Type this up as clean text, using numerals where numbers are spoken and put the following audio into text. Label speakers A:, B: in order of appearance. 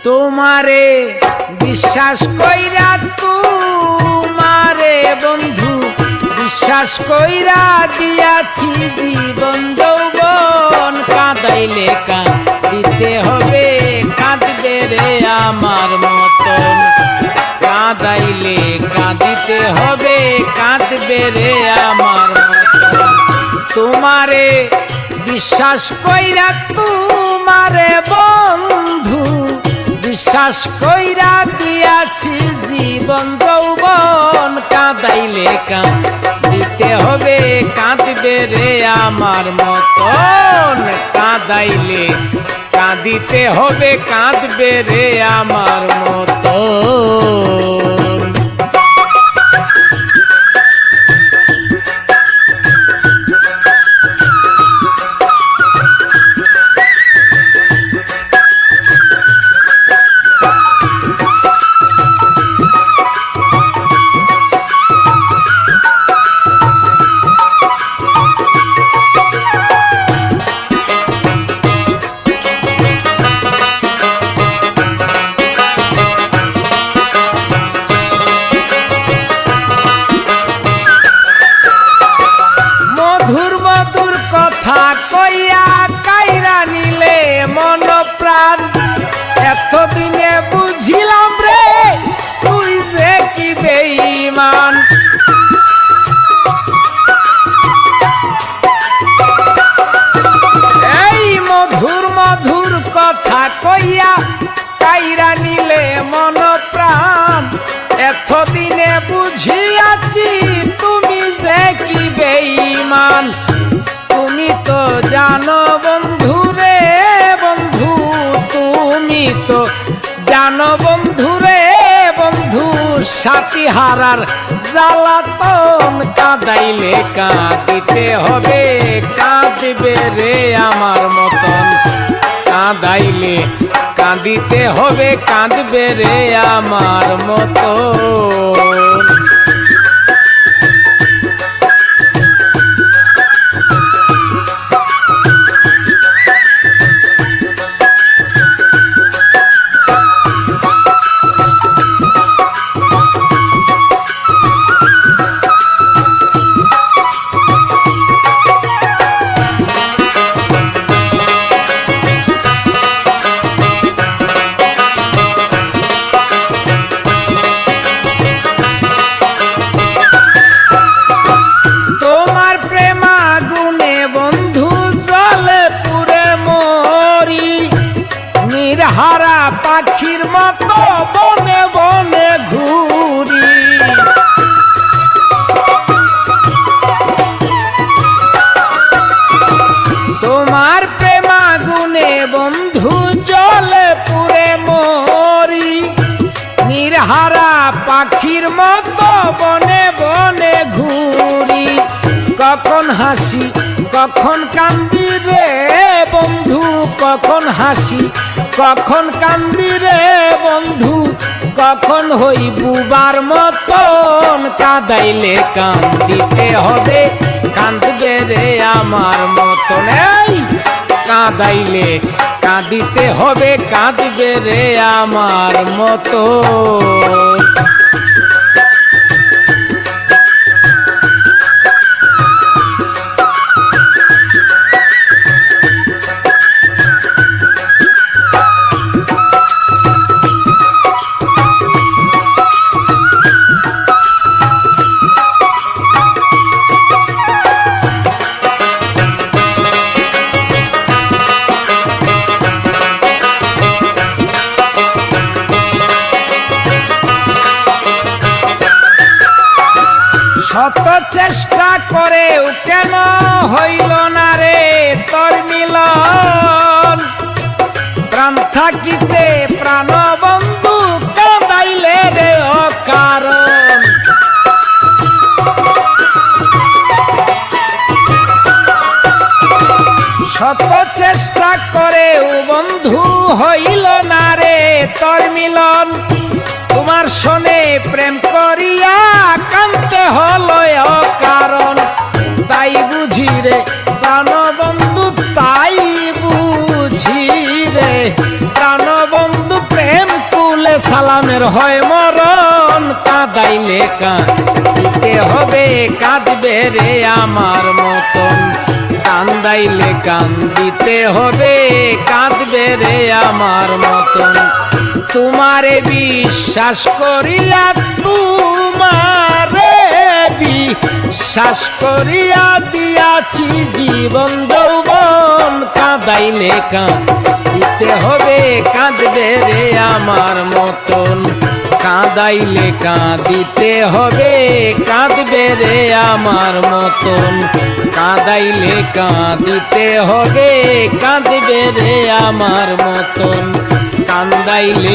A: তোমারে বিশ্বাস কইরা তোমারে বন্ধু বিশ্বাস কইরা দিয়াছি জীবন যৌবন কাঁদাইলে কাঁদিতে হবে কাঁদবে রে আমার মতন কাঁদাইলে কাঁদিতে হবে কাঁদবে রে আমার মতন তোমারে বিশ্বাস কইরা তোমারে বন্ধু বিশ্বাস কইরা দিয়াছি জীবন যৌবন কাঁদাইলে কাঁদিতে হবে কাঁদবে রে আমার মতন কাঁদাইলে কাঁদিতে হবে কাঁদবে রে আমার মতন এতদিনে বুঝিলাম রে তুই যে কি বেঈমান এই মধুর মধুর কথা কইয়া কাইরা নিলে মন প্রাণ এতদিনে বুঝিয়াছি তুমি যে কি বেঈমান তুমি তো জানো বন্ধু রে বন্ধু তুমি তো জানো বন্ধু রে বন্ধু সাথী হারার জ্বালাতন কাঁদাইলে কাঁদিতে হবে কাঁদবে রে আমার মতন কাঁদাইলে কাঁদিতে হবে কাঁদবে রে আমার মতন হারা পাখির মতো বনে বনে ঘুরি তোমার প্রেমাগুনে বন্ধু জলে পুরে মরি নির্হারা পাখির মতো বনে বনে ঘুরি কখন হাসি কখন কান্দি রে বন্ধু কখন হাসি কখন কান্দি রে বন্ধু কখন হই বুবার মতন কাঁদাইলে কান্দিতে হবে কাঁদবে রে আমার মতন এই কাঁদাইলে কাঁদিতে হবে কাঁদবে রে আমার মতন শত চেষ্টা করেও কেন হইল না রে তোর মিলন প্রাণ থাকিতে প্রাণ বন্ধু কাঁদাইলে রে অকারণ শত চেষ্টা করেও বন্ধু হইল না রে তোর মিলন তোমার শোনে প্রেম করিয়া কান্তে হলো অকারণ তাই বুঝি রে প্রাণবন্ধু তাই বুঝি রে প্রাণবন্ধু প্রেম গোলামের হয় মরণ, কাঁদাইলে কাঁদিতে হবে, কাঁদবে রে আমার মতন। কান্দাইলে কান্দিতে হবে, কাঁদবে রে আমার মতন। তোমারে বিশ্বাস করিয়া, তোমারে বিশ্বাস করিয়া দিয়াছি জীবন যৌবন। কাঁদাইলে কাঁদিতে হবে, কাঁদবে রে আমার মতন। কাঁদাইলে কাঁদিতে হবে, কাঁদবে রে আমার মতন। কাঁদাইলে কাঁদিতে হবে, কাঁদবে রে আমার মতন। কান্দাইলে